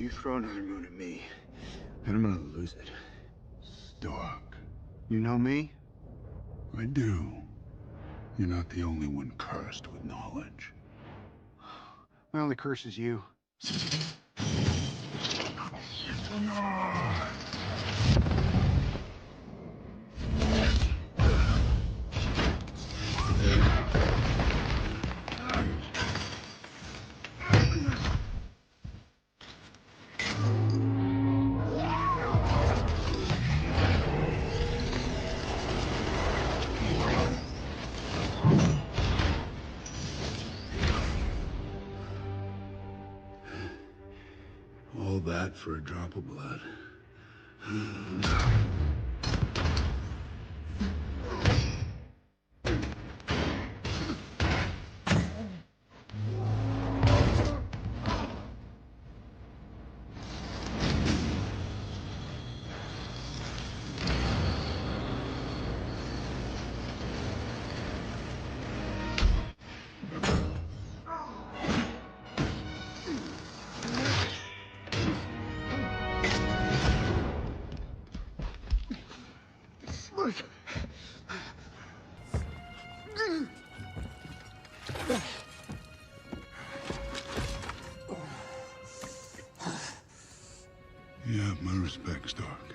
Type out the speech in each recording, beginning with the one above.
You throw another moon at me, and I'm gonna lose it. Stark. You know me? I do. You're not the only one cursed with knowledge. My only curse is you. All that for a drop of blood. You have my respect, Stark.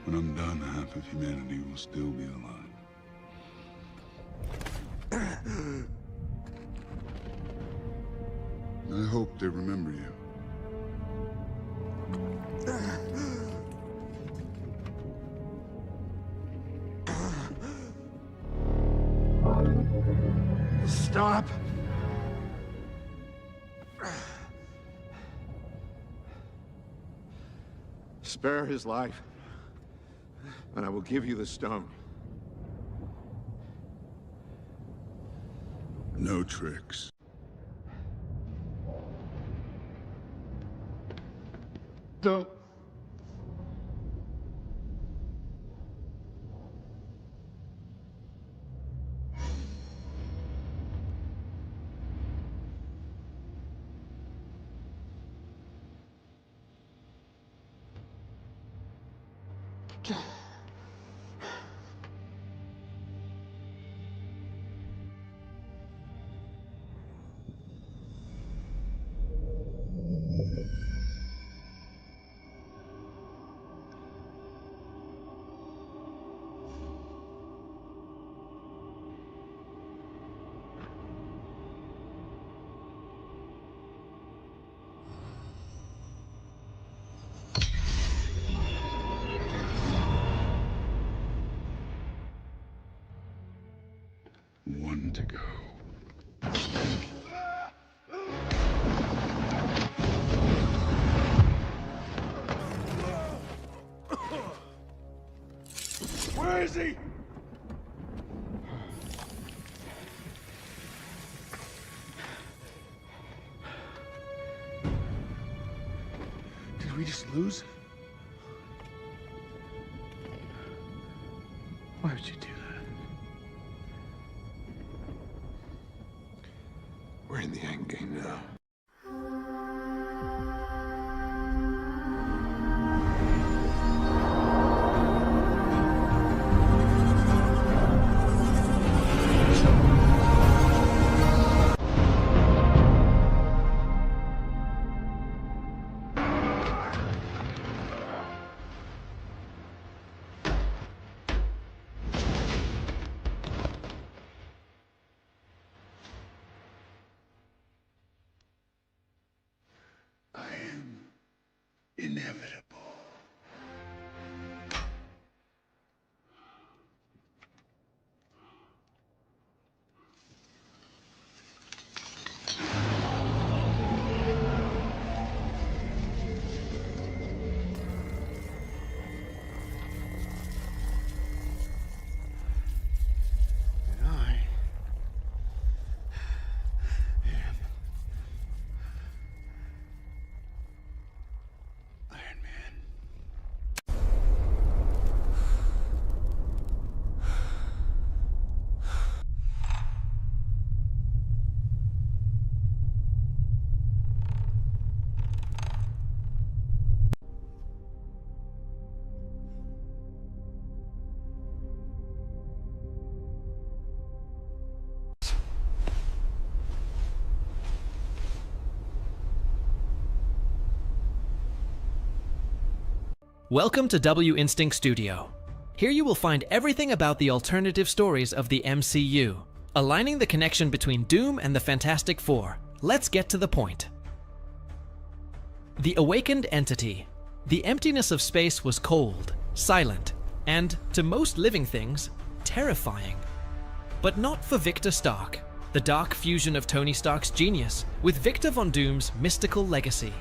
When I'm done, half of humanity will still be alive. I hope they remember you. Stop! Spare his life, and I will give you the stone. No tricks. Don't. One to go. Where is he? Did we just lose? Why would you do that? We're in the end game now. I am inevitable. Iron Man. Welcome to W Instinct Studio. Here you will find everything about the alternative stories of the MCU, aligning the connection between Doom and the Fantastic Four. Let's get to the point. The awakened entity. The emptiness of space was cold, silent, and, to most living things, terrifying. But not for Victor Stark, the dark fusion of Tony Stark's genius with Victor Von Doom's mystical legacy.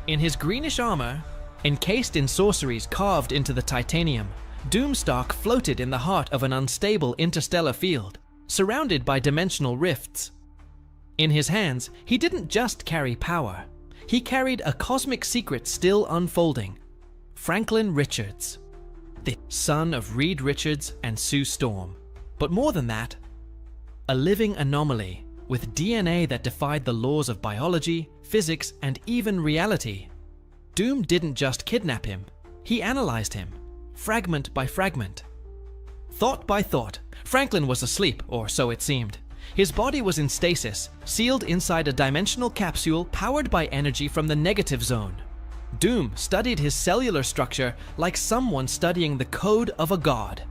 In his greenish armor, encased in sorceries carved into the titanium, Doom Stark floated in the heart of an unstable interstellar field, surrounded by dimensional rifts. In his hands, he didn't just carry power. He carried a cosmic secret still unfolding. Franklin Richards, the son of Reed Richards and Sue Storm. But more than that, a living anomaly with DNA that defied the laws of biology, physics, and even reality. Doom didn't just kidnap him, he analyzed him, fragment by fragment. Thought by thought, Franklin was asleep, or so it seemed. His body was in stasis, sealed inside a dimensional capsule powered by energy from the negative zone. Doom studied his cellular structure like someone studying the code of a god.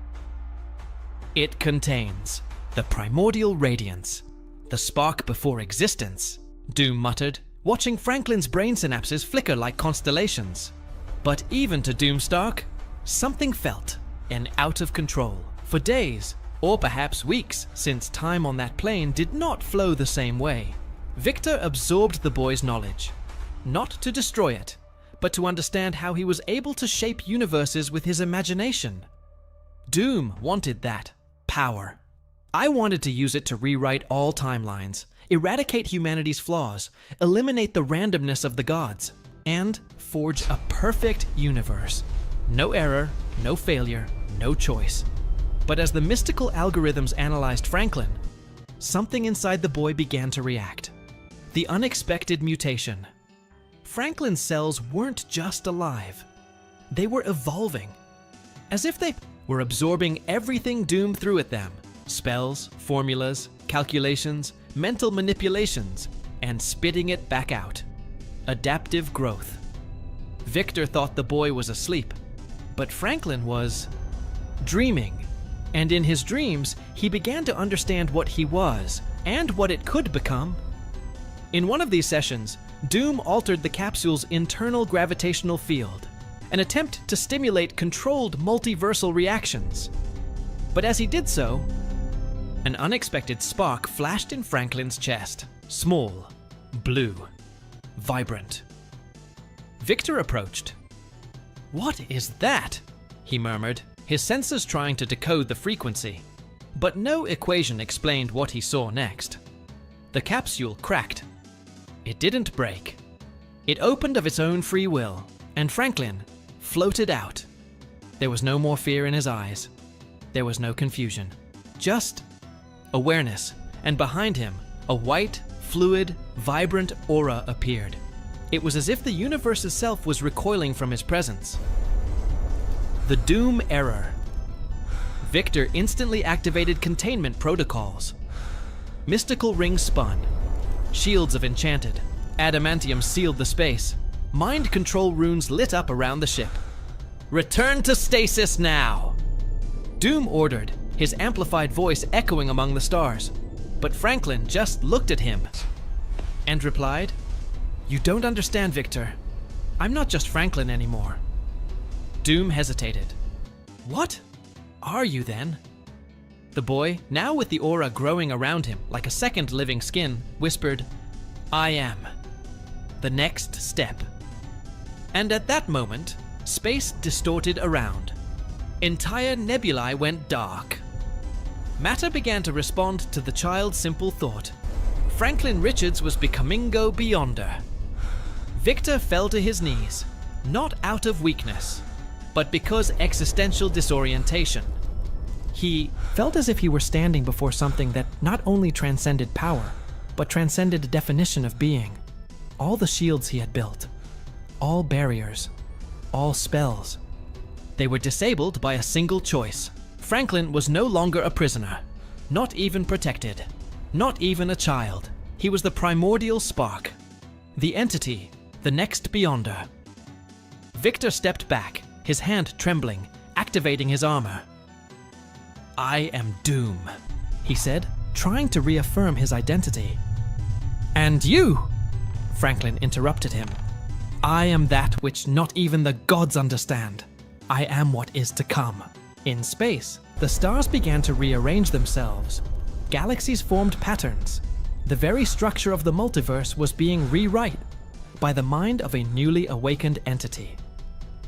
It contains the primordial radiance, the spark before existence, Doom muttered, watching Franklin's brain synapses flicker like constellations. But even to Doom Stark, something felt and out of control. For days, or perhaps weeks, since time on that plane did not flow the same way, Victor absorbed the boy's knowledge, not to destroy it, but to understand how he was able to shape universes with his imagination. Doom wanted that power. I wanted to use it to rewrite all timelines, eradicate humanity's flaws, eliminate the randomness of the gods, and forge a perfect universe. No error, no failure, no choice. But as the mystical algorithms analyzed Franklin, something inside the boy began to react. The unexpected mutation. Franklin's cells weren't just alive. They were evolving. As if they were absorbing everything Doom threw at them. Spells, formulas, calculations, mental manipulations, and spitting it back out. Adaptive growth. Victor thought the boy was asleep, but Franklin was dreaming. And in his dreams, he began to understand what he was and what it could become. In one of these sessions, Doom altered the capsule's internal gravitational field, an attempt to stimulate controlled multiversal reactions. But as he did so, an unexpected spark flashed in Franklin's chest. Small, blue, vibrant. Victor approached. "What is that?" he murmured, his sensors trying to decode the frequency. But no equation explained what he saw next. The capsule cracked. It didn't break. It opened of its own free will, and Franklin floated out. There was no more fear in his eyes. There was no confusion. Just awareness, and behind him, a white, fluid, vibrant aura appeared. It was as if the universe itself was recoiling from his presence. The Doom Error. Victor instantly activated containment protocols. Mystical rings spun. Shields of enchanted. Adamantium sealed the space. Mind control runes lit up around the ship. "Return to stasis now!" Doom ordered, his amplified voice echoing among the stars. But Franklin just looked at him and replied, "You don't understand, Victor. I'm not just Franklin anymore." Doom hesitated. "What are you then?" The boy, now with the aura growing around him like a second living skin, whispered, "I am. The next step." And at that moment, space distorted around. Entire nebulae went dark. Matter began to respond to the child's simple thought. Franklin Richards was becomingo beyonder. Victor fell to his knees, not out of weakness, but because existential disorientation. He felt as if he were standing before something that not only transcended power, but transcended the definition of being. All the shields he had built, all barriers, all spells, they were disabled by a single choice. Franklin was no longer a prisoner, not even protected, not even a child. He was the primordial spark, the entity, the next beyonder. Victor stepped back, his hand trembling, activating his armor. "I am Doom," he said, trying to reaffirm his identity. "And you?" Franklin interrupted him. "I am that which not even the gods understand. I am what is to come." In space, the stars began to rearrange themselves. Galaxies formed patterns. The very structure of the multiverse was being rewritten by the mind of a newly awakened entity.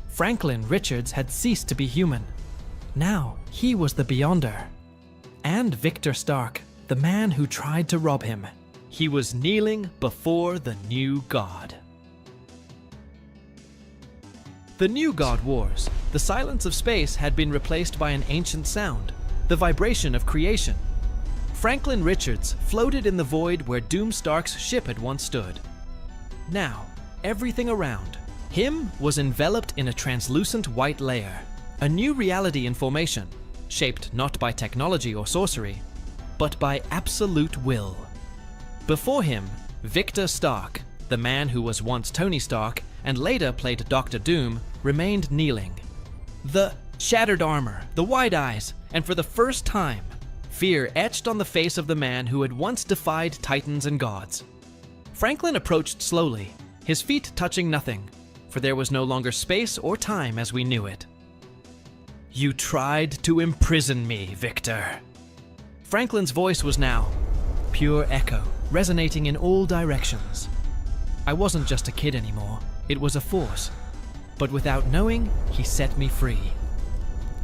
Franklin Richards had ceased to be human. Now he was the Beyonder. And Victor Stark, the man who tried to rob him. He was kneeling before the new god. The new God Wars. The silence of space had been replaced by an ancient sound, the vibration of creation. Franklin Richards floated in the void where Doom Stark's ship had once stood. Now, everything around him was enveloped in a translucent white layer, a new reality in formation, shaped not by technology or sorcery, but by absolute will. Before him, Victor Stark, the man who was once Tony Stark and later played Dr. Doom, remained kneeling. The shattered armor, the wide eyes, and for the first time, fear etched on the face of the man who had once defied titans and gods. Franklin approached slowly, his feet touching nothing, for there was no longer space or time as we knew it. "You tried to imprison me, Victor." Franklin's voice was now pure echo, resonating in all directions. I wasn't just a kid anymore, it was a force. But without knowing, he set me free.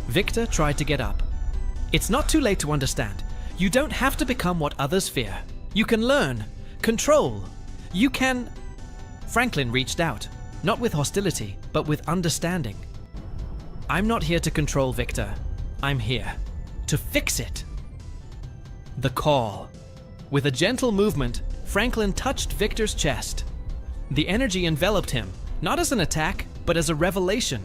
Victor tried to get up. "It's not too late to understand. You don't have to become what others fear. You can learn, control. You can..." Franklin reached out, not with hostility, but with understanding. "I'm not here to control Victor. I'm here to fix it." The call. With a gentle movement, Franklin touched Victor's chest. The energy enveloped him, not as an attack, but as a revelation.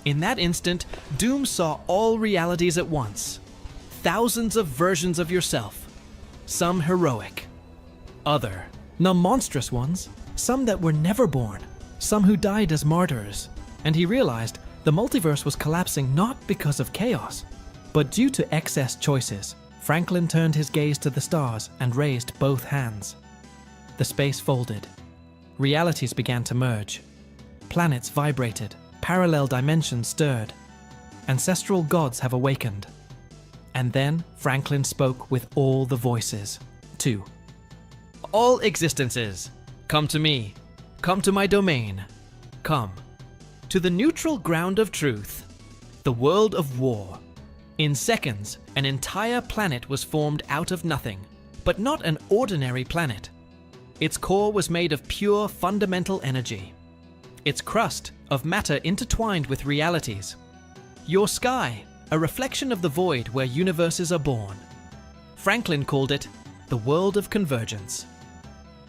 In that instant, Doom saw all realities at once. Thousands of versions of yourself. Some heroic. Other, the monstrous ones. Some that were never born. Some who died as martyrs. And he realized the multiverse was collapsing not because of chaos, but due to excess choices. Franklin turned his gaze to the stars and raised both hands. The space folded. Realities began to merge. Planets vibrated. Parallel dimensions stirred. Ancestral gods have awakened. And then Franklin spoke with all the voices. 2. All existences, come to me. Come to my domain. Come to the neutral ground of truth, the world of war. In seconds, an entire planet was formed out of nothing, but not an ordinary planet. Its core was made of pure fundamental energy. Its crust of matter intertwined with realities. Your sky, a reflection of the void where universes are born. Franklin called it the world of convergence.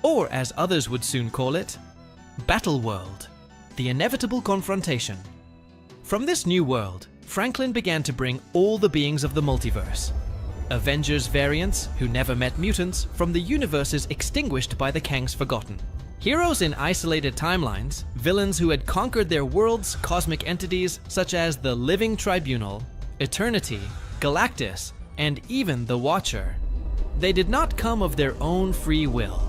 Or as others would soon call it, Battle World, the inevitable confrontation. From this new world, Franklin began to bring all the beings of the multiverse. Avengers variants who never met mutants from the universes extinguished by the Kang's Forgotten. Heroes in isolated timelines, villains who had conquered their worlds, cosmic entities such as the Living Tribunal, Eternity, Galactus, and even the Watcher. They did not come of their own free will.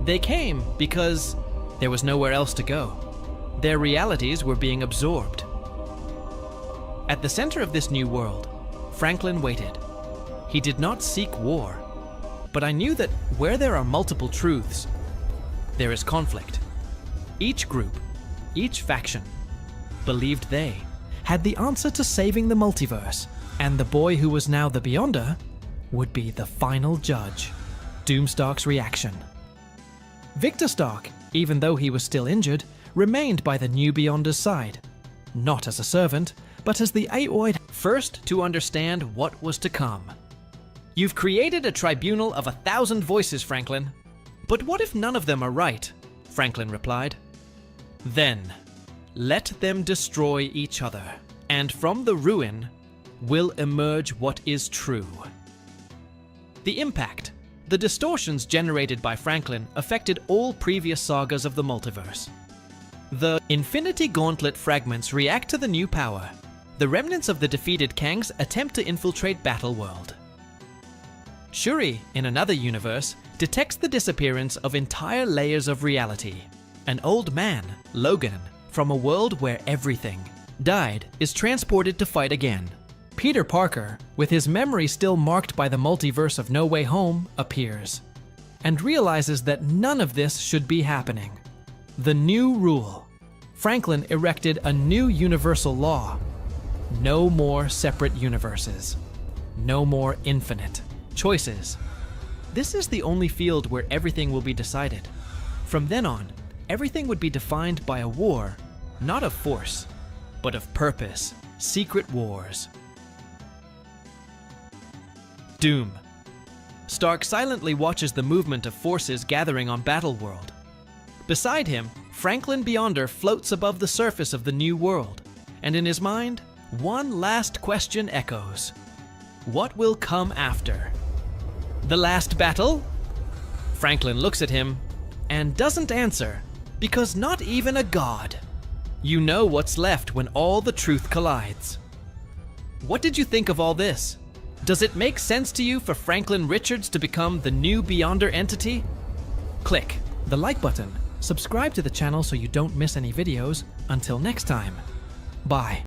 They came because there was nowhere else to go. Their realities were being absorbed. At the center of this new world, Franklin waited. He did not seek war, but I knew that where there are multiple truths, there is conflict. Each group, each faction, believed they had the answer to saving the multiverse, and the boy who was now the Beyonder would be the final judge. Doom Stark's reaction. Victor Stark, even though he was still injured, remained by the new Beyonder's side, not as a servant, but as the Aoid first to understand what was to come. You've created a tribunal of 1,000 voices, Franklin. But what if none of them are right? Franklin replied. Then, let them destroy each other, and from the ruin will emerge what is true. The impact, the distortions generated by Franklin affected all previous sagas of the multiverse. The Infinity Gauntlet fragments react to the new power. The remnants of the defeated Kangs attempt to infiltrate Battleworld. Shuri, in another universe, detects the disappearance of entire layers of reality. An old man, Logan, from a world where everything died, is transported to fight again. Peter Parker, with his memory still marked by the multiverse of No Way Home, appears and realizes that none of this should be happening. The new rule. Franklin erected a new universal law. No more separate universes. No more infinite choices. This is the only field where everything will be decided. From then on, everything would be defined by a war, not of force, but of purpose. Secret wars. Doom. Stark silently watches the movement of forces gathering on Battleworld. Beside him, Franklin Beyonder floats above the surface of the new world, and in his mind, one last question echoes. What will come after? The last battle? Franklin looks at him and doesn't answer, because not even a god. You know what's left when all the truth collides. What did you think of all this? Does it make sense to you for Franklin Richards to become the new Beyonder entity? Click the like button, subscribe to the channel so you don't miss any videos. Until next time, bye.